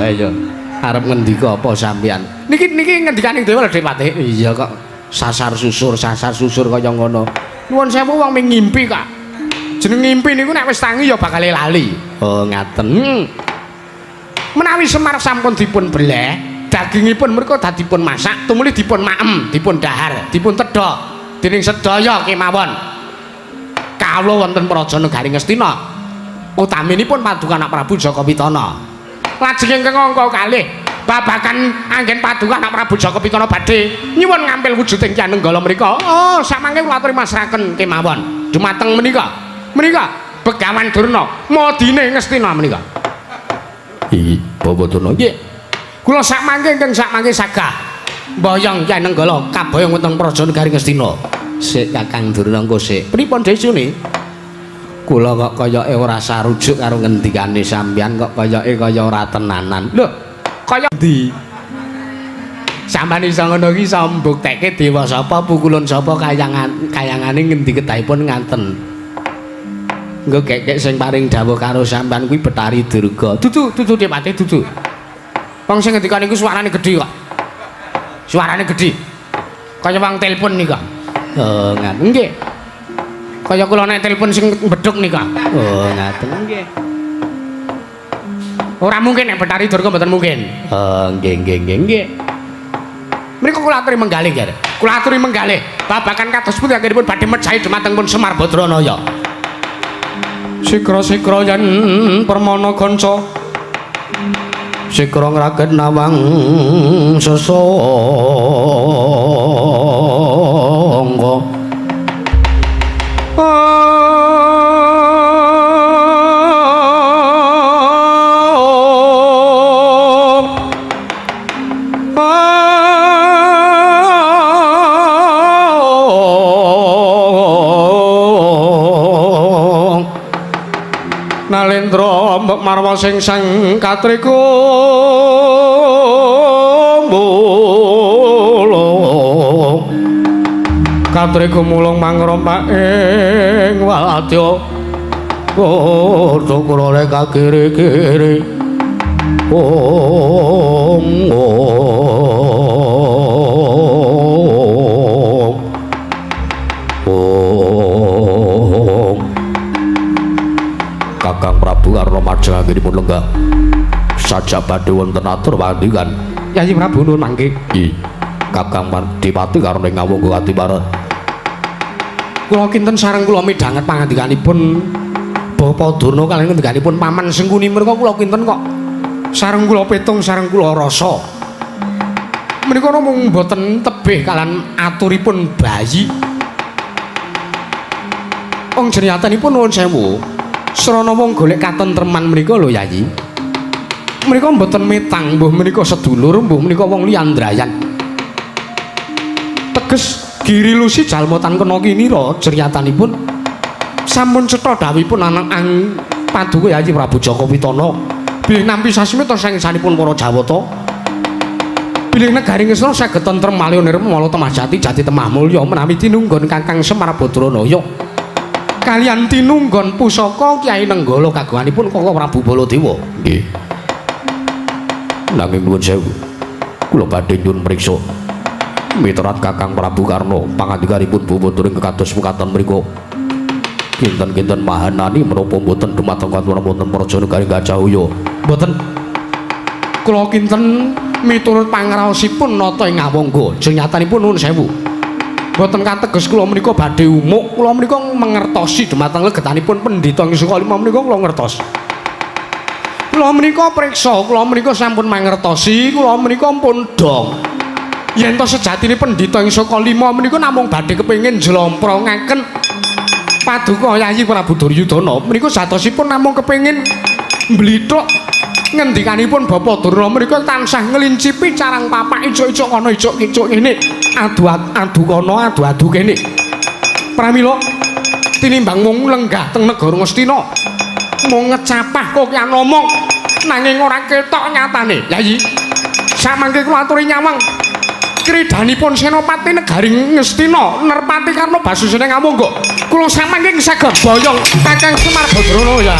arep ngendika apa sampean? Niki ngendikaning dewa lho Depate. Iya kok sasar susur kaya ngono. Nuwun sewu wong ming ngimpi kok. Jeneng ngimpi niku nek wis tangi ya bakal lali. Oh ngaten. Menawi Semar sampun dipun beleh, dagingipun mereka dipun masak, tumuli dipun maem, dipun dahar, dipun tedha dening sedaya kemawon. Kawula wonten Praja Negari Ngastina utaminipun paduka anak Prabu Jaka Pitana. Lajeng ingkang angka kalih babagan anggen paduka anak Prabu Jaka Pitana badhe nyuwun ngambil wujuding Kyai Nenggala menika. Oh, samangke kula aturi masrahaken kemawon. Dumateng menika Begawan Durna madine Ngastina menika. Bawa Durna nggih. Kula sakmangke ingkang sakmangke sagah mboyong Kyai Nenggala kaboyong wonten Praja Negari Ngastina. Sik Kakang Durna engko sik. Pripun desune? Kula kok kayake ora sarujuk karo ngendikane sampeyan kok kayake kaya ora tenanan. Lho, kaya ndi? Sampeyan iso ngono iki iso mbuktekke dewa sapa, pukulun sapa, kayangane ngendi kedahipun nganten. Engko kek sing paring dawuh karo sampeyan kuwi Betari Durga. Dudu Depate dudu. Wong sing ngendikane iku suarane gedhe kok. Suarane gedhe. Kaya wong telepon nika. Oh, ngaten nggih. Kaya kula nek telepon sing bedhug nika. Oh, ngaten nggih. Ora mungkin nek Betari Durga mboten mungkin. Oh, nggih. Mriku kula aturi menggalih, Ger. Kula aturi menggalih. Babagan kados pundi anggenipun badhe mejahi dhumateng pun Semar Badranaya. Sikra-sikra yen permana kanca. Sikra ngraget nawang sesangga. Mbok marwa sing sang katriku mulung katriku mulung mangrompak ing wadya kurale kakiri-kiri Kakang Prabu karena majalangipun lenggah saja badhe wonten atur pangandikan. Yayi Prabu nuwun mangke. Kakang Dipati karena ngawung ati pareng. Kula kinten sareng kula midhanget pangandikanipun Bapa Durna kaliyan ngendikanipun Paman Sengkuni menika kula kinten kok sareng kula petung sareng kula rasa. Menika namung boten tebih kalan aturipun bayi. Wong jenengatanipun nuwun sewu. Srana wong golek katentreman menika lho Yayi. Menika mboten metang, mbuh menika sedulur, mbuh menika wong liyandrayan. Teges Giri Lusi jalmotan kena kinira ceryatanipun sampun cetha dawuhipun anak paduka Yayi Prabu Jaka Pitana. Bilih nampi sasmita sangsanipun para Jawata. Bilih negari ngesna saged tentrem malih nirma mala temah jati jati temah mulya menawi tinunggon Kakang Semar Badranaya. Kaliyan tinunggon pusaka Kyai Nenggala kagunganipun Kakang Prabu Baladewa. Nggih. Nanging nuwun sewu. Kula badhe nyuwun mriksa miturat Kakang Prabu Karna pangandikanipun bubuturing kekados mekaten mriku. Kinten-kinten mahanani menapa mboten dumateng katuran wonten praja negari Gajahaya. Mboten. Kula kinten miturut pangraosipun nata ing ngawangga. Jenyatanipun nuwun sewu. Boten kateges kula menika badhe umuk, kula menika mangertosi dumateng legetanipun pendhita ing Sukalima menika kula ngertos. Kula menika priksa, kula menika sampun mangertosi, kula menika pun dong. Yen to sejatine pendhita ing Sukalima menika namung badhe kepengin njlomprongaken paduka Yayi Prabu Duryudana. Menika jatosipun namung kepengin mblithuk ngendikanipun Bapak Durna menika tansah ngelincipi carang papak icuk-icuk kana icuk-icuk kene adu kana adu kene pramila tinimbang mung lenggah teng negara Ngastina mung ngecapah kok ki ngomong nanging ora ketok nyatane Yayi samangke kula aturi nyawang kridanipun senopati negari Ngastina nerpati karna basusane ngawangga kula samangke saged boyong Kakang Semar Badranaya.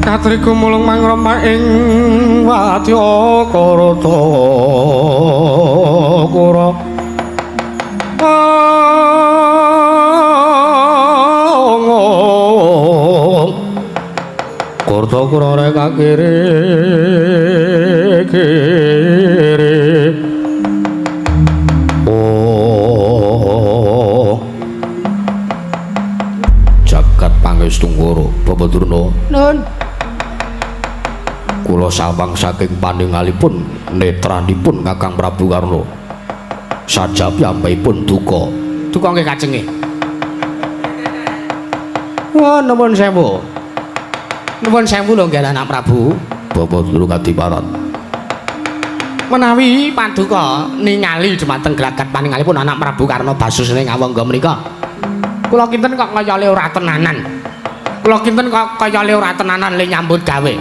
Katriku mulung mangrompak ing wadya karata kura karta kura rek kakiri Pangestu Bapak Durna. Nun. Kula sawang saking paningalipun netranipun Kakang Prabu Karna. Saja piyambakipun duka. Duka nggih kajenge. Wah, nuwun sewu. Nuwun sewu lho nggih anak Prabu. Bapak Durung Kadiparan. Menawi paduka ningali dumateng gelagat paningalipun anak Prabu Karna Basusne ngawangga menika. Kula kinten kok kaya le ora tenanan. Kula kinten kok kaya le ora tenanan le nyambut gawe.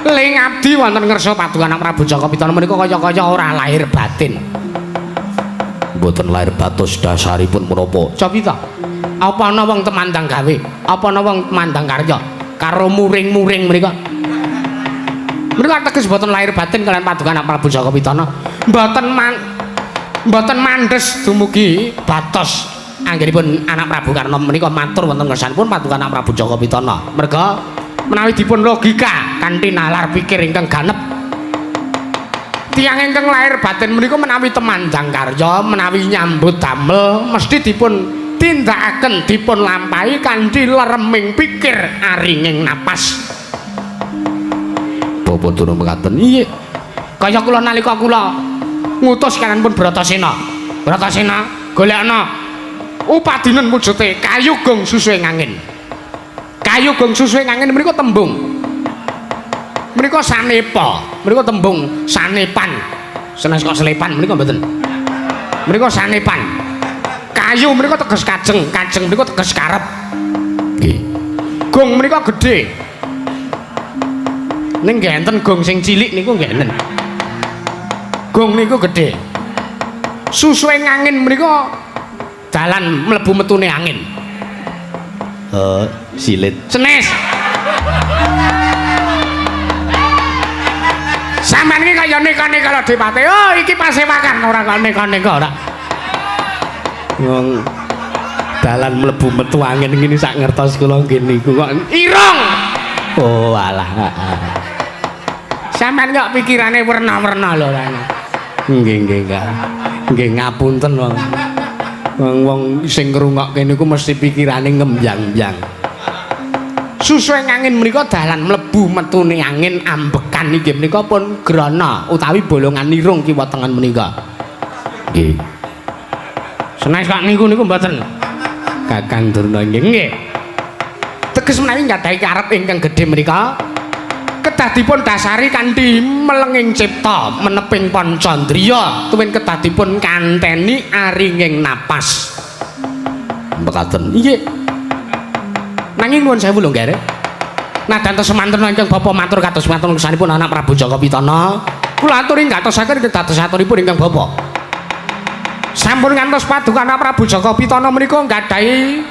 Le ngabdi wonten ngersa paduka anak Prabu Jaka Pitana menika kaya-kaya ora lahir batin. Mboten lahir batos dasaripun menapa? Capita. Apa ana wong temandang gawe? Apa ana wong temandang karya karo muring-muring menika? Menika teges boten lahir batin kalian paduka anak Prabu Jaka Pitana. Mboten mandes dumugi batos anggenipun anak Prabu Karna menika matur wonten ngersanipun paduka anak Prabu Jaka Pitana. Merga menawi dipun logika kanthi nalar pikir ingkang ganep. Tiyang ingkang lahir batin menika menawi temandang karya, menawi nyambut damel mesti dipun tindakaken, dipun lampahi kanthi lereming pikir, aringing napas. Bapak Durung mekaten. Iya. Kaya kula nalika kula ngutus kalian pun Bratasena. Bratasena golekna upadinen wujude kayugung susuing angin. Kayugung susuing angin menika tembung. Menika sanepa, menika tembung sanepan. Senes kok selepan menika mboten. Menika sanepan. Kayu menika teges kajeng, kajeng menika teges karep. Nggih. Gung menika gedhe. Ning nggih enten gong sing cilik niku nggih enten. Gong niku gedhe. Susuing angin menika dalan mlebu metune angin. Silit. Senes. Sampeyan iki kaya neka-neka lho Dipate. Oh, iki pasewakan ora kok neka-neka ora. Wong dalan mlebu metu angin ngene sak ngertos kula nggih niku kok irung. Oh, alah. Sampeyan kok pikirane werna-werna lho kan. Nggih ngapunten wong. Wong sing ngrungokke niku mesti pikirane ngembyang-mbyang. Susuing angin menika dalan mlebu metune angin ambekan nggih menika pun grana utawi bolongan irung kiwa tengen menika. Nggih. Senes kok niku mboten. Kakang Durna nggih. Teges menawi nggadahi karep ingkang gedhe menika kedah dipun dasari kanthi melenging cipta meneping pancandriya tuwin kedah dipun kanteni aringing napas. Mekaten. Nggih. Nanging nuwun sewu lho nggih. Nadanten semanten ingkang Bapa matur kados matur kersanipun anak Prabu Jaka Pitana. Kula aturi ngatosaken dados aturipun ingkang Bapa. Sampun ngantos paduka anak Prabu Jaka Pitana menika nggadahi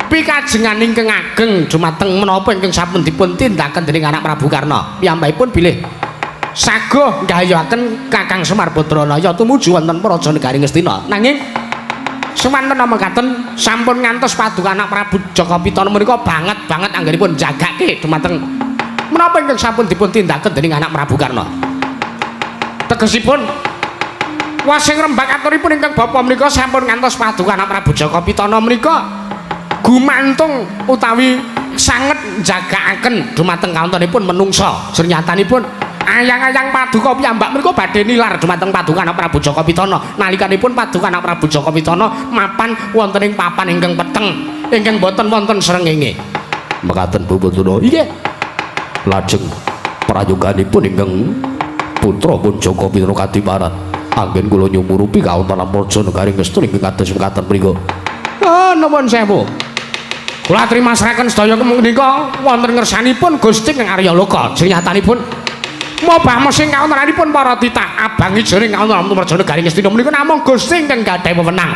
pikajengan ingkang ageng dumateng menapa ingkang sampun dipun tindakaken dening anak Prabu Karna. Piyambakipun bilih saguh nggahayaken Kakang Semar Badranaya tumuju wonten Praja Negari Ngastina. Nanging semanten mekaten sampun ngantos paduka anak Prabu Jaka Pitana menika banget anggenipun jagake dumateng menapa ingkang sampun dipun tindakaken dening anak Prabu Karna. Tegesipun wasing rembak aturipun ingkang Bapa menika sampun ngantos paduka anak Prabu Jaka Pitana menika gumantung utawi sanget jagaaken dumateng kauntenipun menungsa. Sernyatanipun ayang-ayang paduka piyambak menika badhe nilar dumateng paduka anak Prabu Jaka Pitana nalikanipun paduka anak Prabu Jaka Pitana mapan wonten ing papan ingkang peteng ingkang boten wonten srengenge. Mekaten Bapak Durna. Nggih. Lajeng prayoganipun ingkang putra pun Jaka Pitana Kadiparan anggen kula nyumurupi kauntenan Praja Negari Ngastina ingkang kados mekaten mriku. Oh, nuwun sewu. Kula terima seraken sedaya menika wonten ngersanipun Gusti Kang Arya Loka. Sernyatanipun mobah mesing kauntenanipun para titah abangi jering kauntenan Praja Negari Ngastina menika namung Gusti ingkang gadhahi wewenang.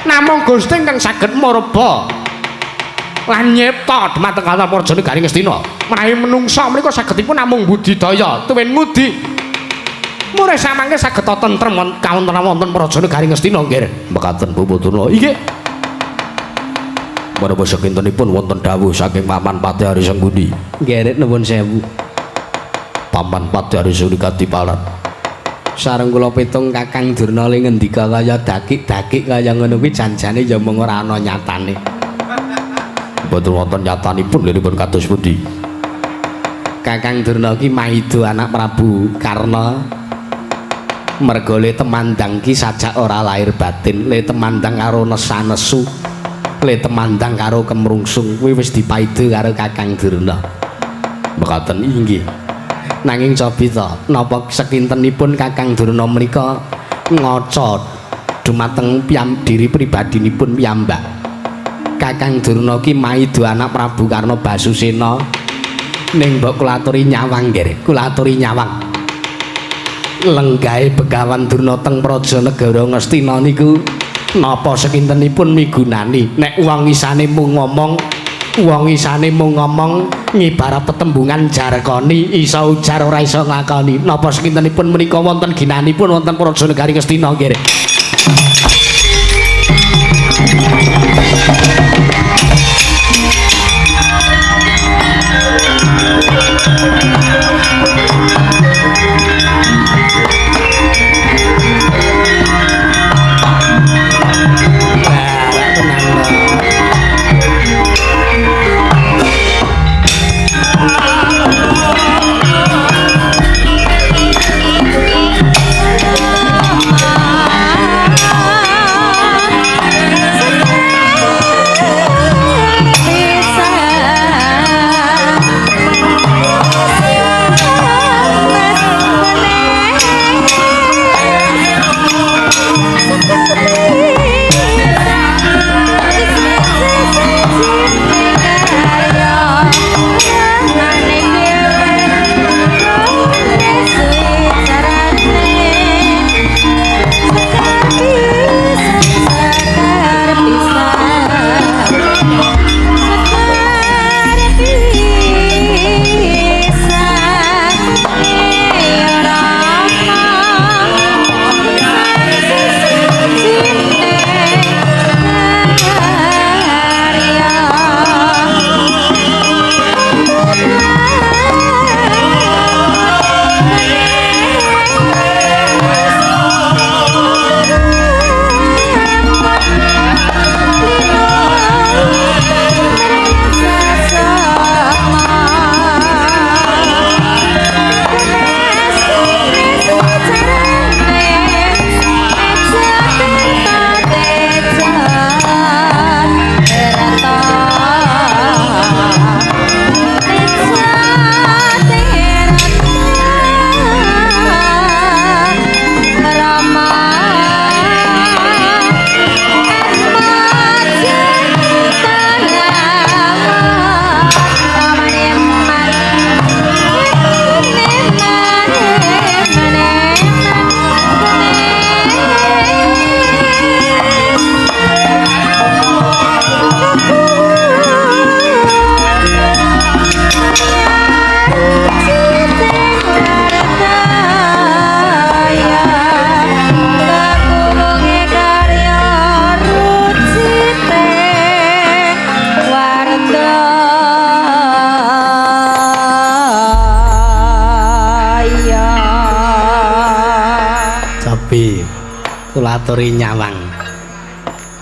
Namung Gusti ingkang saged marba lan nyipta dumateng kauntenan Praja Negari Ngastina. Menawi menungsa menika sagedipun namung budidaya tuwin ngudi. Murih samangke saged tentrem kauntenan wonten Praja Negari Ngastina nggih. Mekaten Bapak Durna. Nggih. Menapa sakintenipun wonten dawuh saking Paman Pati Arisang Budi. Nggih, nuwun sewu. Paman Pati Arisang Kadiparan. Sareng kula pitung Kakang Durna ling ngendika kaya dakik-dakik kaya ngono kuwi janjane ya mung ora ana nyatane. Boten wonten nyatanipun liripun kados pundi. Kakang Durna ki maido anak Prabu Karna. Merga le temandang ki sajak ora lahir batin, le temandang karo nesa-nesu. Le temandang karo kemrungsung kuwi wis dipaido karo Kakang Durna. Mekaten inggih. Nanging Cabita napa sekintenipun Kakang Durna menika ngaca dumateng diri pribadinipun piyambak. Kakang Durna ki maido anak Prabu Karna Basusena ning mbok kula aturi nyawang nggih. Kula aturi nyawang. Lenggahe Begawan Durna teng Prajanegara Ngastina niku napa sekintenipun migunani nek wong isane mung ngomong ngibarat tetembungan jarkoni iso ujar ora iso nglakoni napa sekintenipun menika wonten ginanipun wonten Prajanegari Ngastina nggih. Kula aturi nyawang.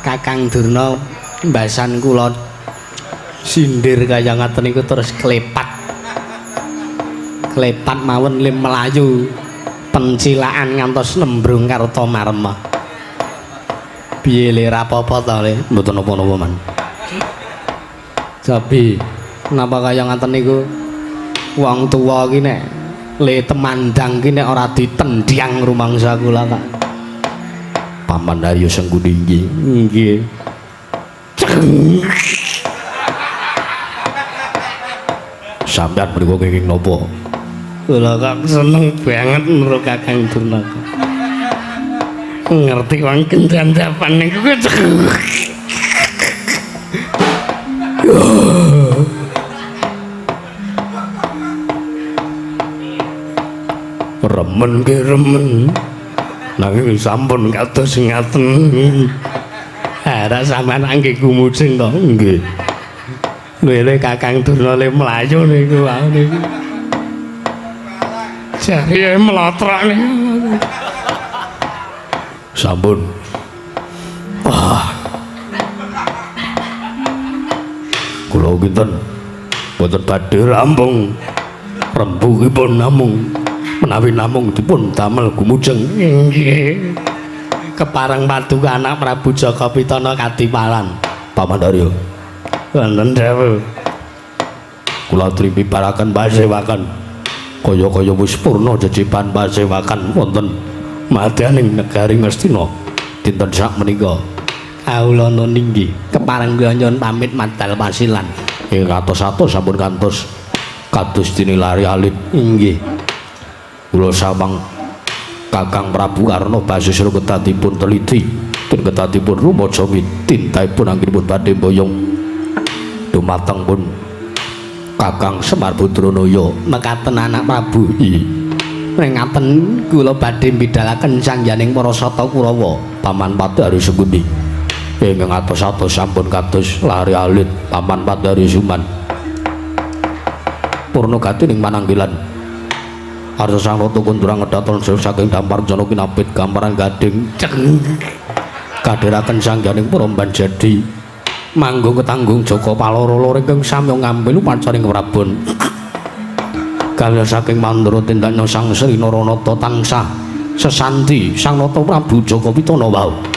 Kakang Durna mbasan kula sindir kaya ngaten niku terus klepat. Klepat mawon lim melayu pencilaan ngantos nembrung Kartamarma. Piye le ra apa-apa to le? Mboten napa-napa man. Jabi, napa kaya ngaten niku? Wong tuwa ki nek le temandang ki nek ora ditendyang rumangsa kula Kak. Paman Daryo Sengkudinggi nggih. Sampeyan mriku kenging napa? Kula kok seneng banget karo Kakang Durna. Ngerti wong kendandapan niku remen ke remen. Nanging sampun kados ngaten. Ara sampean nggih kumujeng to nggih. Lha Kakang Durna le mlayu niku wae niku. Jare mlotrak niku. Sampun. Wah. Kula kinten boten badhe rampung. Rembugipun namung menawi namung dipun damel gumujeng nggih kepareng paduka anak Prabu Jaka Pitana Kadipalan Paman Daryo wonten dawuh kula trimiparaken pasewakan kaya-kaya wis purna jecipan pasewakan wonten madyaning negari Ngastina dinten sak menika. Kawula nun inggih kepareng kula nyuwun pamit madal pasilan. Ing atos-atos sampun kantos kados dinilari alit. Inggih. Kula sawang Kakang Prabu Karna basisra ketatipun teliti tur ketatipun rumaja tintahipun anggenipun badhe boyong dumateng pun Kakang Semar Badranaya. Mekaten anak Prabu. Pringaten kula badhe mbidalaken sangjaning para sata Kurawa. Paman Padari Sumbi ingkang atos-atos sampun kados lari alit Paman Padari Suman. Purna gatining mananggilan arsa sang rata kundurang ngedaton sewu saking dampar jana kinapit gamparan gading kadheraken sangganing para banjadi manggung ketanggung Jaka Paloro ingkang samya ngambil upacaring prabon kalih saking mandura tindaknya sang Sri Naranata tansah sesanti sang Nata Prabu Jaka Pitana wau.